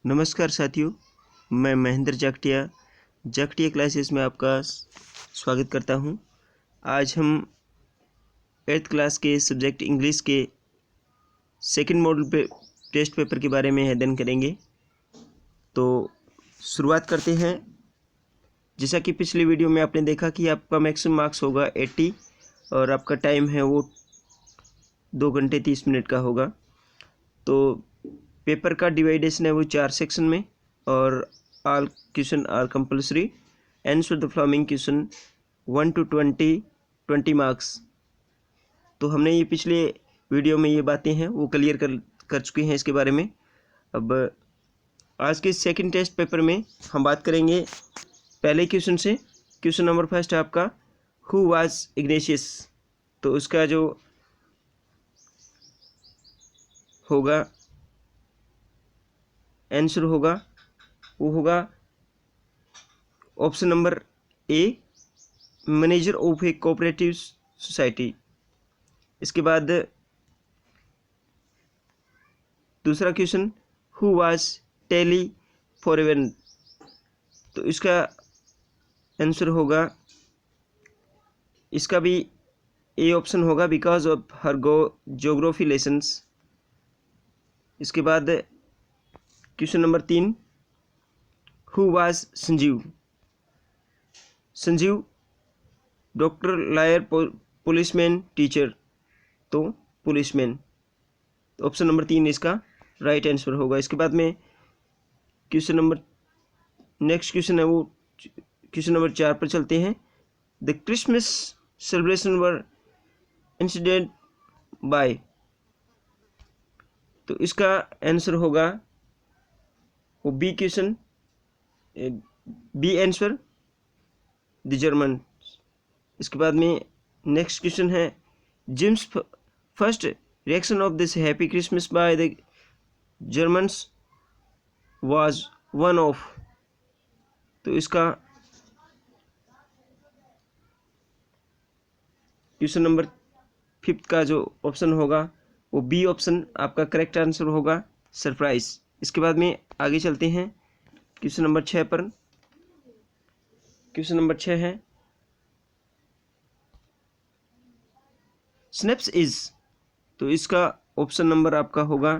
नमस्कार साथियों, मैं महेंद्र जाकटिया क्लासेस में आपका स्वागत करता हूं। आज हम 8th क्लास के सब्जेक्ट इंग्लिश के सेकंड मॉडल पे टेस्ट पेपर के बारे में अध्ययन करेंगे। तो शुरुआत करते हैं। जैसा कि पिछली वीडियो में आपने देखा कि आपका मैक्सिमम मार्क्स होगा 80 और आपका टाइम है वो 2 घंटे 30 मिनट का होगा। तो पेपर का डिवाइडेशन है वो 4 सेक्शन में और all question are compulsory. Answer the following question 1 to 20 marks. तो हमने ये पिछले वीडियो में ये बातें हैं वो क्लियर कर चुके हैं इसके बारे में। अब आज के सेकंड टेस्ट पेपर में हम बात करेंगे पहले क्वेश्चन से। क्वेश्चन नंबर फर्स्ट है आपका, हु वाज इग्नेशियस। तो उसका जो होगा आंसर होगा वो होगा option number A, manager of A cooperative society. इसके बाद दूसरा क्वेश्चन, हु वाज टेली फॉरवेन। तो इसका आंसर होगा, इसका भी ए ऑप्शन होगा, because of her geography lessons. इसके बाद question number 3, who was Sanjeev. Sanjeev doctor, lawyer, policeman, teacher. तो पुलिसमैन, ऑप्शन नंबर 3 इसका राइट आंसर होगा। इसके बाद में क्वेश्चन नंबर नेक्स्ट क्वेश्चन है वो क्वेश्चन नंबर 4 पर चलते हैं। The Christmas celebration were incident by. तो इसका आंसर होगा वो B question, B answer, the German. इसके बाद में नेक्स्ट क्वेश्चन है, James first reaction of this happy Christmas by the Germans was one of. तो इसका क्वेश्चन नंबर 5 का जो ऑप्शन होगा वो बी ऑप्शन आपका करेक्ट आंसर होगा, सरप्राइज। इसके बाद में आगे चलते हैं क्वेश्चन नंबर 6 पर। क्वेश्चन नंबर 6 है, स्नेप्स इज। तो इसका ऑप्शन नंबर आपका होगा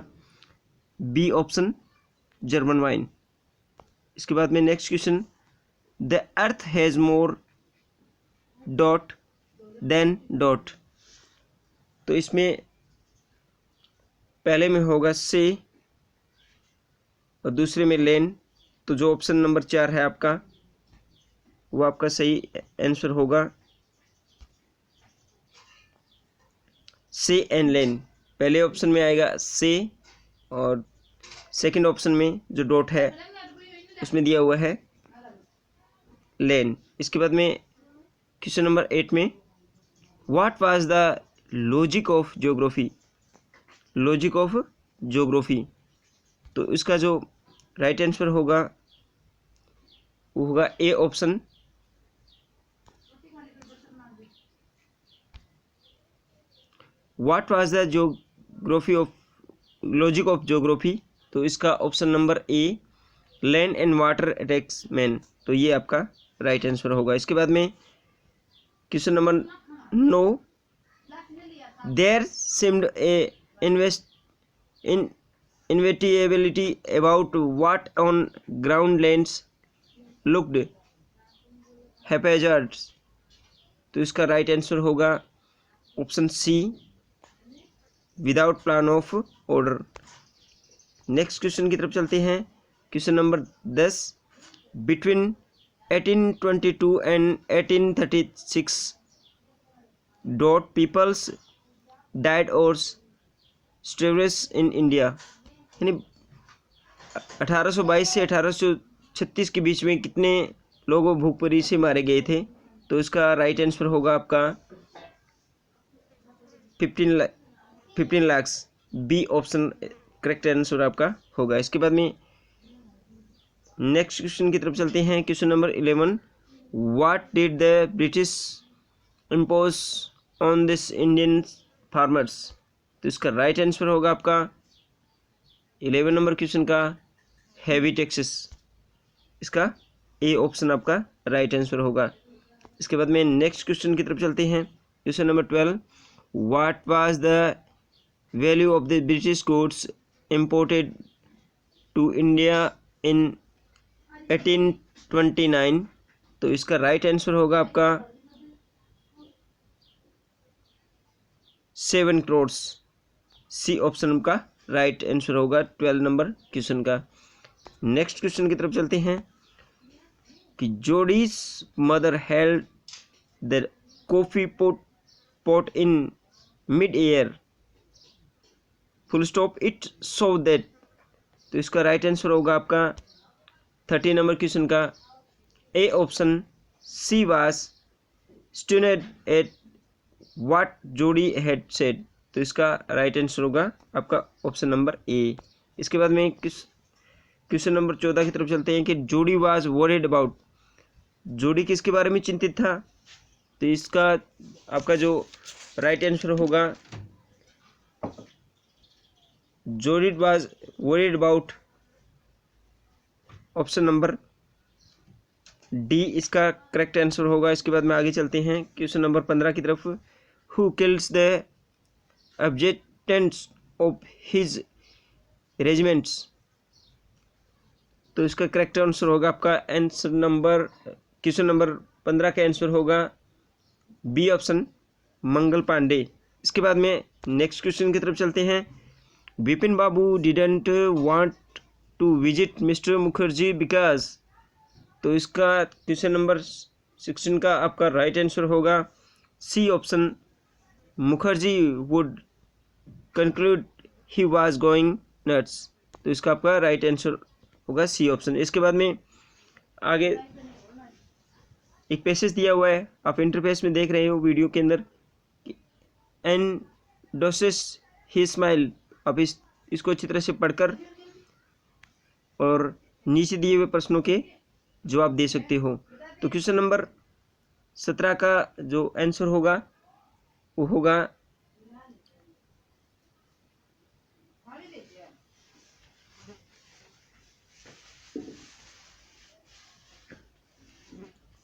बी ऑप्शन, जर्मन वाइन। इसके बाद में next question, the earth has more dot than dot. तो इसमें पहले में होगा से और दूसरे में लेन। तो जो ऑप्शन नंबर 4 है आपका वो आपका सही आंसर होगा, से एंड लेन। पहले ऑप्शन में आएगा से और सेकंड ऑप्शन में जो डॉट है उसमें दिया हुआ है लेन। इसके बाद में क्वेश्चन नंबर 8 में, what was the logic of geography. Logic of geography. तो इसका जो राइट आंसर होगा वो होगा A option, what was the geography of logic of geography. तो इसका option number A, land and water attacks man. तो ये आपका राइट आंसर होगा। इसके बाद में question number 9, there seemed a inevitability about what on ground lands looked haphazard। तो इसका राइट आंसर होगा option C, without plan of order. Next question की तरफ चलते हैं। Question number 10, between 1822 and 1836 peoples died और स्टेवरेस इन इंडिया। यानी 1822 से 1836 के बीच में कितने लोगों भूखमरी से मारे गए थे। तो इसका राइट आंसर होगा आपका 15 lakh, B option correct answer आपका होगा। इसके बाद में नेक्स्ट क्वेश्चन की तरफ चलते हैं। Question number 11, what did the British impose on this Indian farmers. तो इसका राइट आंसर होगा आपका 11 नंबर क्वेश्चन का हैवी टैक्सेस, इसका ए ऑप्शन आपका राइट आंसर होगा। इसके बाद में नेक्स्ट क्वेश्चन की तरफ चलते हैं। Question number 12, what was the value of the British goods imported to India in 1829? तो इसका राइट आंसर होगा आपका 7 करोड़। सी ऑप्शन का राइट आंसर होगा 12 नंबर क्वेश्चन का। नेक्स्ट क्वेश्चन की तरफ चलते हैं कि Jodie's mother held the coffee pot in mid air full stop it so that, तो इसका राइट आंसर होगा आपका 30 नंबर क्वेश्चन का A option she was stunned at what जोडी हैड सेड, तो इसका राइट आंसर होगा आपका ऑप्शन नंबर ए। इसके बाद में क्वेश्चन नंबर 14 की तरफ चलते हैं कि जोडी वाज वरीड अबाउट, जोडी किसके बारे में चिंतित था? तो इसका आपका जो राइट आंसर होगा जोडी was worried about, option number D इसका करेक्ट आंसर होगा। इसके बाद में आगे चलते हैं क्वेश्चन नंबर 15 की तरफ। Who kills the adjutants of his regiments, तो इसका करेक्ट आंसर होगा आपका आंसर नंबर, क्वेश्चन नंबर 15 का आंसर होगा बी ऑप्शन मंगल पांडे। इसके बाद में नेक्स्ट क्वेश्चन की तरफ चलते हैं। Bipin Babu didn't want to visit mister Mukherjee because, तो इसका क्वेश्चन नंबर 16 का आपका राइट आंसर होगा C option Mukherjee would conclude he was going nuts, तो इसका आपका राइट आंसर होगा सी ऑप्शन। इसके बाद में आगे एक पैसेज दिया हुआ है, आप इंटरफेस में देख रहे हो वीडियो के अंदर, एंड डोसेस ही स्माइल, आप इसको अच्छी तरह से पढ़कर और नीचे दिए हुए प्रश्नों के जवाब दे सकते हो। तो क्वेश्चन नंबर 17 का जो आंसर होगा वो होगा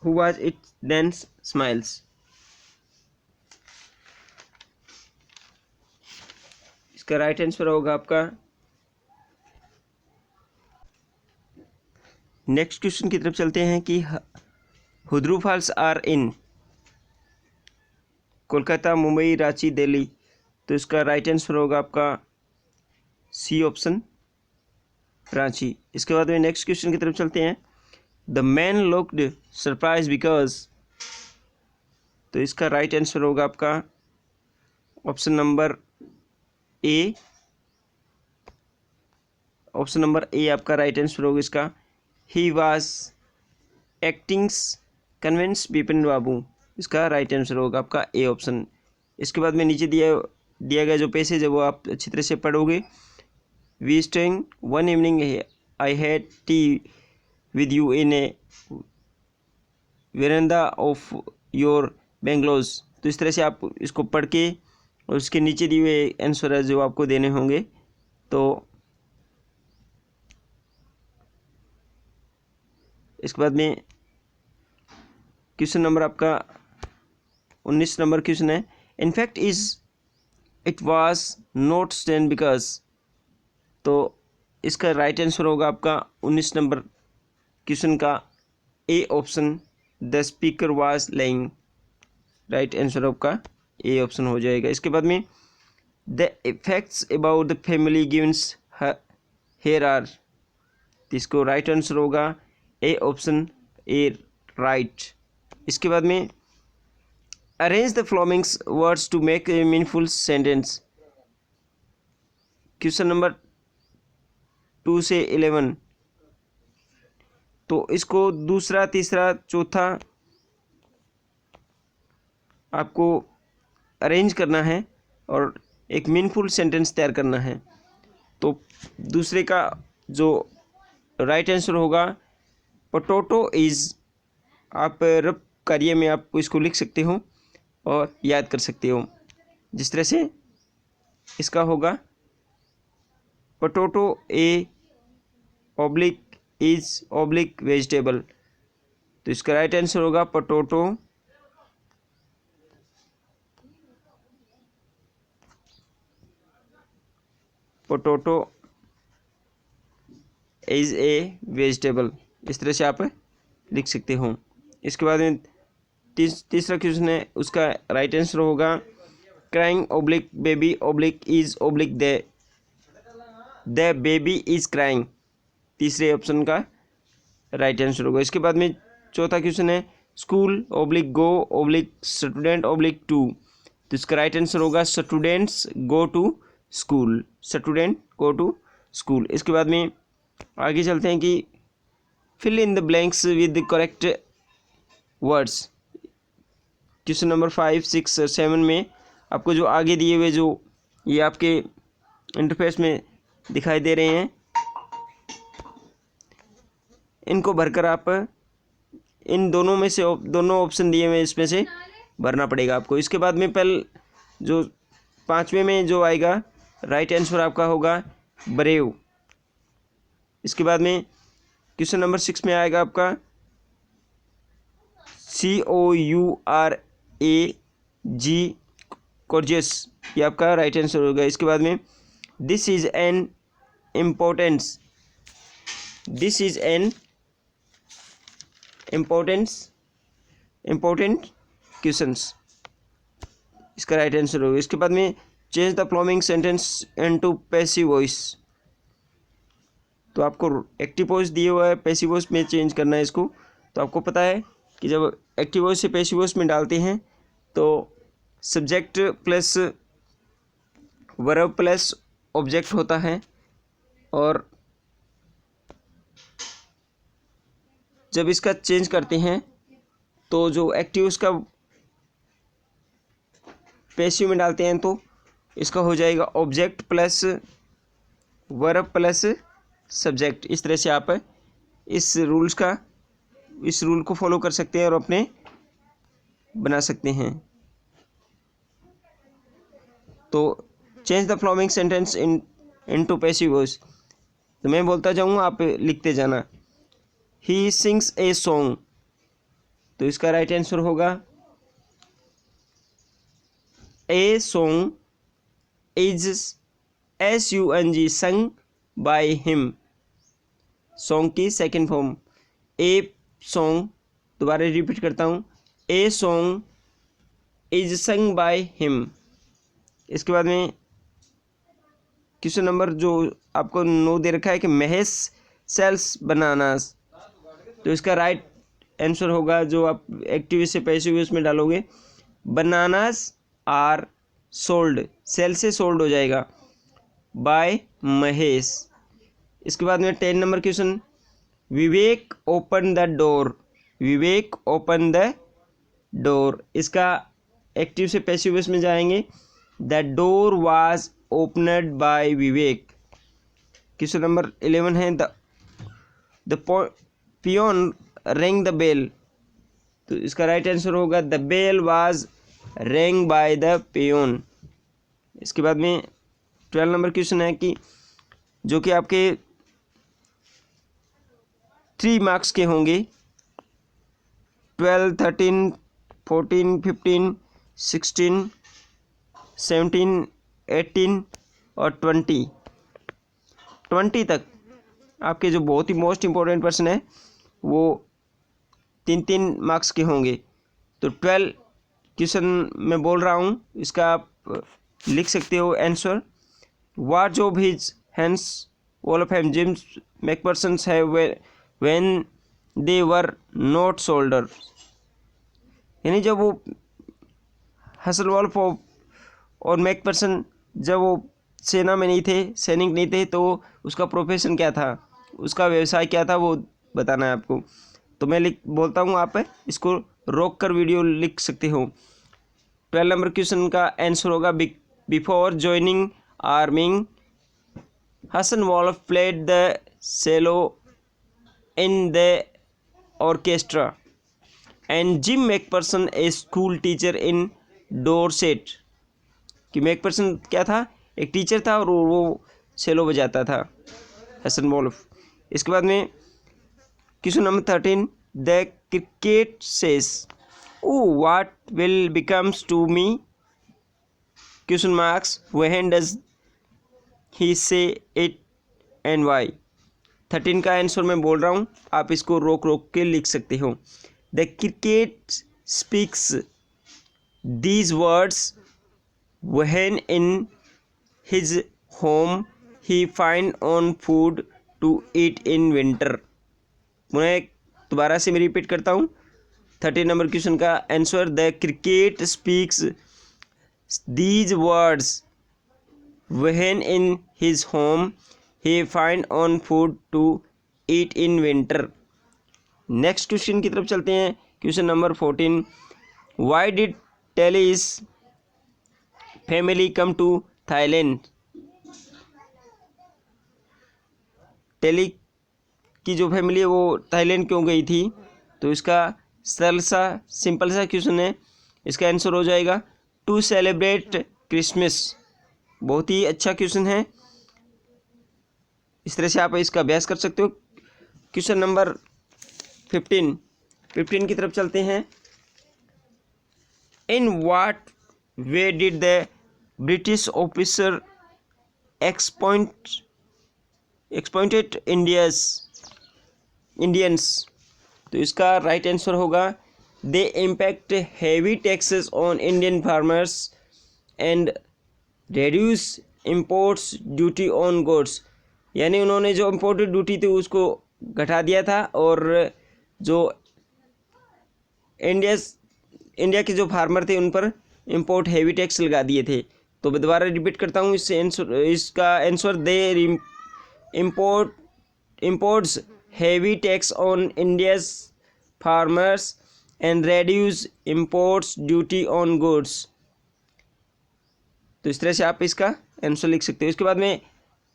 Who was it then smiles, इसका राइट आंसर होगा आपका। नेक्स्ट क्वेश्चन की तरफ चलते हैं कि Hundru falls are in Kolkata, Mumbai, Ranchi, Delhi, तो इसका राइट आंसर होगा आपका सी ऑप्शन रांची। इसके बाद में नेक्स्ट क्वेश्चन की तरफ चलते हैं। The man looked surprise because, तो इसका राइट आंसर होगा आपका option number A, option number A आपका राइट आंसर होगा इसका। He was actings convince Bipin Babu, इसका राइट आंसर होगा आपका ए ऑप्शन। इसके बाद में नीचे दिया गया जो पैसेज है वो आप अच्छी तरह से पढ़ोगे। We staying one evening I had tea with you in a veranda of your bungalows, तो इस तरह से आप इसको पढ़ के और उसके नीचे दिए हुए आंसर है जो आपको देने होंगे। तो इसके बाद में क्वेश्चन नंबर आपका 19 नंबर क्वेश्चन है। In fact is it was not stand because, तो इसका राइट आंसर होगा आपका 19 नंबर क्वेश्चन का A option the speaker was laying, right answer आपका ए ऑप्शन हो जाएगा। इसके बाद में the effects about the family gives here are, इसको राइट आंसर होगा ए ऑप्शन ए राइट। इसके बाद में arrange the following words to make a meaningful sentence, question number 2 से 11, तो इसको दूसरा, तीसरा, चौथा आपको अरेंज करना है और एक मीनिंगफुल सेंटेंस तैयार करना है। तो दूसरे का जो राइट आंसर होगा पोटैटो इज़, आप रब कार्य में आप इसको लिख सकते हो और याद कर सकते हो। जिस तरह से इसका होगा potato A oblique is oblique vegetable. तो इसका राइट आंसर होगा potato. Potato is a vegetable. इस तरह से आप लिख सकते हो। इसके बाद में तीसरा क्वेश्चन है, उसका राइट आंसर होगा crying oblique baby oblique is oblique the baby is crying. तीसरे ऑप्शन का राइट आंसर होगा। इसके बाद में चौथा क्वेश्चन है, school oblique go oblique student oblique to. तो इसका राइट आंसर होगा students go to school. Student go to school. इसके बाद में आगे चलते हैं कि fill in the blanks with the correct words. Question number 5, 6 और 7 में आपको जो आगे दिए हुए जो ये आपके इंटरफेस में दिखाई दे रहे हैं, इनको भरकर आप इन दोनों में से दोनों ऑप्शन दिए हुए इसमें से भरना पड़ेगा आपको। इसके बाद में पहले जो 5वें में जो आएगा राइट आंसर आपका होगा ब्रेव। इसके बाद में क्वेश्चन नंबर 6 में आएगा आपका COURAG कोर्जियस। ये आपका राइट आंसर होगा। इसके बाद में this is an importance important questions. इसका राइट आंसर होगा। इसके बाद में change the following sentence into passive voice. तो आपको एक्टिव वॉइस दिए हुआ है, पैसिव वॉइस में चेंज करना है इसको। तो आपको पता है कि जब एक्टिव वॉइस से पैसिव वॉइस में डालते हैं तो subject plus verb plus object होता है, और जब इसका चेंज करते हैं तो जो एक्टिव उसका पैसिव में डालते हैं तो इसका हो जाएगा object plus verb plus subject. इस तरह से आप इस रूल को फॉलो कर सकते हैं और अपने बना सकते हैं। तो change the following sentence into passive voice. तो मैं बोलता जाऊँगा, आप लिखते जाना। He sings a song. तो इसका राइट आंसर होगा a song is SUNG sung by him। Song की सेकेंड फॉर्म ए सॉन्ग। दोबारा रिपीट करता हूँ, a song is sung by him. इसके बाद में क्वेश्चन नंबर जो आपको 9 दे रखा है कि महेश सेल्स बनानास। तो इसका राइट आंसर होगा, जो आप एक्टिव से पैसिव उसमें डालोगे, बनानास आर सोल्ड। सेल से सोल्ड हो जाएगा बाय महेश। इसके बाद में 10 number question, Vivek open the door. Vivek open the door. इसका एक्टिव से पैसिव में जाएंगे, the door was opened by Vivek. Question number 11 है, the peon ring the bell. तो इसका राइट आंसर होगा the bell was ring by the peon. इसके बाद में 12 नंबर क्वेश्चन है कि जो कि आपके 3 मार्क्स के होंगे, 12, 13, 14, 15, 16, 17, 18 और 20 तक आपके जो बहुत ही मोस्ट इम्पोर्टेंट पर्सन है वो 3 मार्क्स के होंगे। तो 12 क्वेश्चन मैं बोल रहा हूँ, इसका आप लिख सकते हो answer. What job his hands Wolfram James McPherson's have when they were not soldiers। यानी जब वो हसल वॉल्फ और मैकफर्सन जब वो सेना में नहीं थे, सैनिक नहीं थे, तो उसका प्रोफेशन क्या था, उसका व्यवसाय क्या था, वो बताना है आपको। तो मैं बोलता हूँ, आप इसको रोक कर वीडियो लिख सकते हो। 12 नंबर क्वेश्चन का आंसर होगा, before joining army Hasan Wolf played the cello in the orchestra and Jim McPherson a school teacher in Dorset। कि मैकफर्सन क्या था, एक टीचर था और वो सेलो बजाता था, हसन वॉल्फ। इसके बाद में question number 13, the cricket says O what will becomes to me question marks when does he say it and Y. 13 का आंसर मैं बोल रहा हूँ, आप इसको रोक रोक के लिख सकते हो। The cricket speaks these words when in his home he find on food to eat in winter. मैं दोबारा से मैं रिपीट करता हूँ 13 नंबर क्वेश्चन का answer, the cricket speaks these words when in his home he find on food to eat in winter. Next question की तरफ चलते हैं। Question number 14, why did Tilly's family come to Thailand. Tilly की जो family है वो Thailand क्यों गई थी? तो इसका सरल सा सिंपल सा क्वेश्चन है, इसका आंसर हो जाएगा टू सेलिब्रेट क्रिसमस। बहुत ही अच्छा क्वेश्चन है, इस तरह से आप इसका अभ्यास कर सकते हो। क्वेश्चन नंबर 15 की तरफ चलते हैं। In what way did the British officer exploited Indians. तो इसका राइट आंसर होगा they impact heavy taxes on Indian farmers and reduce imports duty on goods. यानी उन्होंने जो इम्पोर्टेड ड्यूटी थी उसको घटा दिया था और जो इंडिया के जो फार्मर थे उन पर इम्पोर्ट हैवी टैक्स लगा दिए थे। तो मैं दोबारा रिपीट करता हूँ, इसका answer they imports heavy tax on India's farmers and reduce imports duty on goods. तो इस तरह से आप इसका आंसर लिख सकते हो। इसके बाद में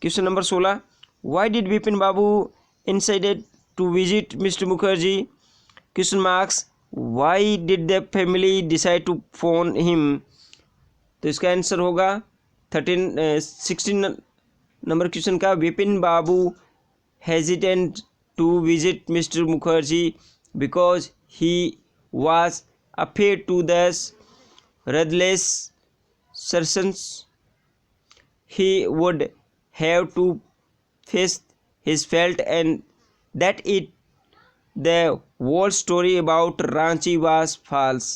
question number 16, why did Vipin Babu decided to visit mister Mukherjee question marks why did the family decide to phone him. तो इसका आंसर होगा 16 नंबर क्वेश्चन का, Vipin Babu hesitant to visit mister Mukherjee because he was afraid to the ruthless assertions he would have to face his felt and that it the whole story about Ranchi was false।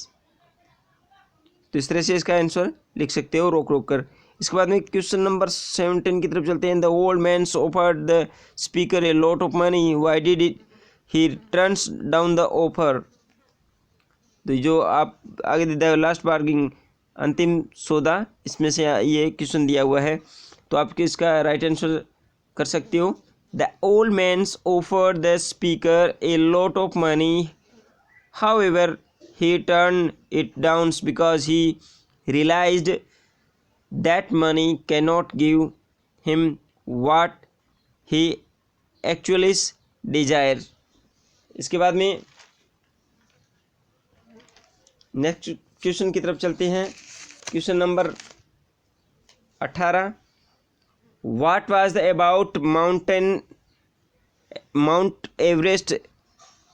तो इस तरह से इसका answer लिख सकते हो रोक रोक कर। इसके बाद में क्वेश्चन नंबर 17 की तरफ चलते हैं। The old man offered the speaker a lot of money why did it he turns down the offer. तो जो आप आगे दिया लास्ट बार्गिंग अंतिम सौदा, इसमें से ये क्वेश्चन दिया हुआ है, तो आप इसका राइट आंसर कर सकते हो। The old man offered the speaker a lot of money however he turn it down because he realised that money can not give him what he actually desire. इसके बाद में नेक्स्ट क्वेश्चन की तरफ चलते हैं। Question number 18, what was the about Mount Everest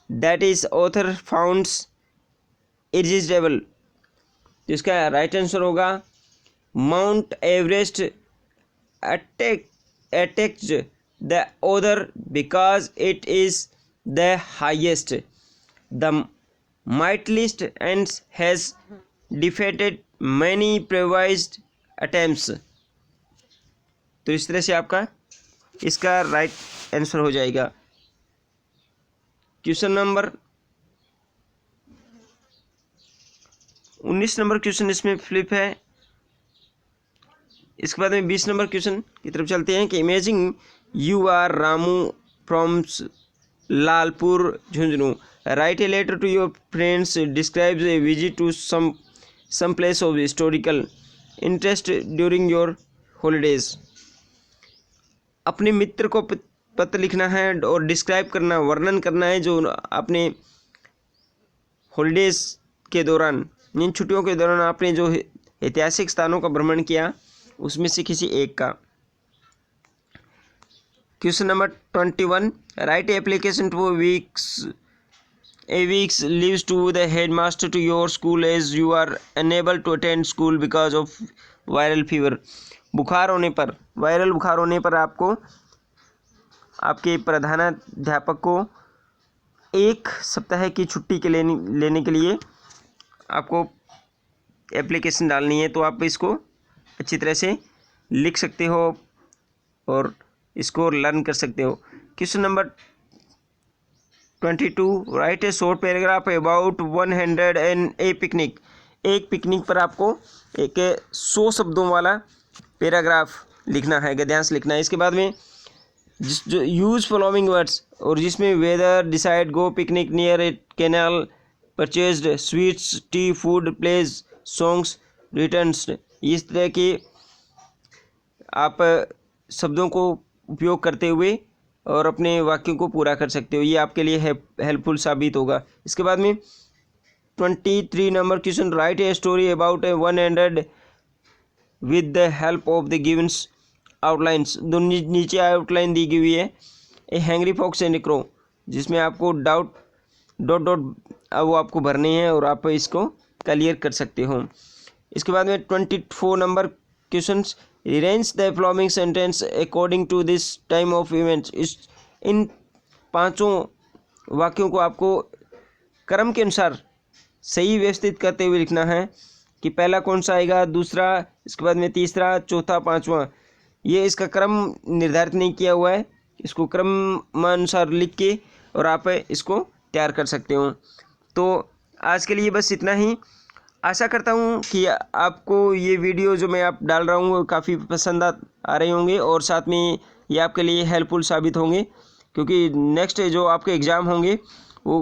that is author founds irresistible. तो इसका right answer होगा Mount Everest attacked the author because it is the highest the mightiest and has defeated many previous attempts। तो इस तरह से आपका इसका right answer हो जाएगा। क्वेश्चन नंबर 19 नंबर क्वेश्चन इसमें फ्लिप है। इसके बाद में 20 नंबर क्वेश्चन की तरफ चलते हैं कि imagine you are Ramu from Lalpur Jhunjhunu, write a letter to your friends, describes a visit to some place of historical interest during your holidays। अपने मित्र को पत्र लिखना है और डिस्क्राइब करना, वर्णन करना है जो आपने हॉलीडेज के दौरान, इन छुट्टियों के दौरान आपने जो ऐतिहासिक स्थानों का भ्रमण किया उसमें से किसी एक का। Question number 21, write application to a week's leaves to the headmaster to your school as you are unable to attend school because of viral fever. Viral बुखार होने पर आपको आपके प्रधानाध्यापक को 1 सप्ताह की छुट्टी के लेने के लिए आपको एप्लीकेशन डालनी है। तो आप इसको अच्छी तरह से लिख सकते हो और इसको लर्न कर सकते हो। Question number 22, right A short paragraph about 100 and A picnic. एक पिकनिक पर आपको एक 100 शब्दों वाला पैराग्राफ लिखना है, गद्यांश लिखना है। इसके बाद में जो यूज फॉलोइंग वर्ड्स, और जिसमें weather, decide, go, picnic, near a canal, purchased, sweets, tea, food, place, songs, returns, इस तरह के आप शब्दों को उपयोग करते हुए और अपने वाक्यों को पूरा कर सकते हो। ये आपके लिए हेल्पफुल साबित होगा। इसके बाद में 23 number question, write a story about 100 with the help of the givens outlines. नीचे आउटलाइन दी हुई है, a hungry fox and crow, जिसमें आपको डॉट वो आपको भरने हैं और आप इसको क्लियर कर सकते हो। इसके बाद में 24 number question, Arrange the following sentence according to this time of events. इन 5 वाक्यों को आपको क्रम के अनुसार सही व्यवस्थित करते हुए लिखना है कि पहला कौन सा आएगा, दूसरा, इसके बाद में तीसरा, चौथा, पांचवा। ये इसका क्रम निर्धारित नहीं किया हुआ है, इसको क्रमानुसार लिख के और आप इसको तैयार कर सकते हो। तो आज के लिए बस इतना ही। आशा करता हूँ कि आपको ये वीडियो जो मैं आप डाल रहा हूँ काफ़ी पसंद आ रहे होंगे और साथ में ये आपके लिए हेल्पफुल साबित होंगे, क्योंकि नेक्स्ट जो आपके एग्ज़ाम होंगे वो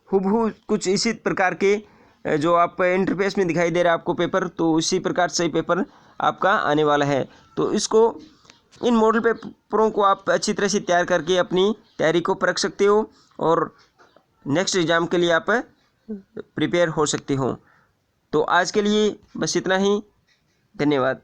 हूबहू कुछ इसी प्रकार के जो आप इंटरफेस में दिखाई दे रहा है आपको पेपर, तो इसी प्रकार से पेपर आपका आने वाला है। तो इसको इन मॉडल पेपरों को आप अच्छी तरह से तैयार करके अपनी तैयारी को परख सकते हो और नेक्स्ट एग्ज़ाम के लिए आप प्रिपेयर हो सकते हो। तो आज के लिए बस इतना ही। धन्यवाद।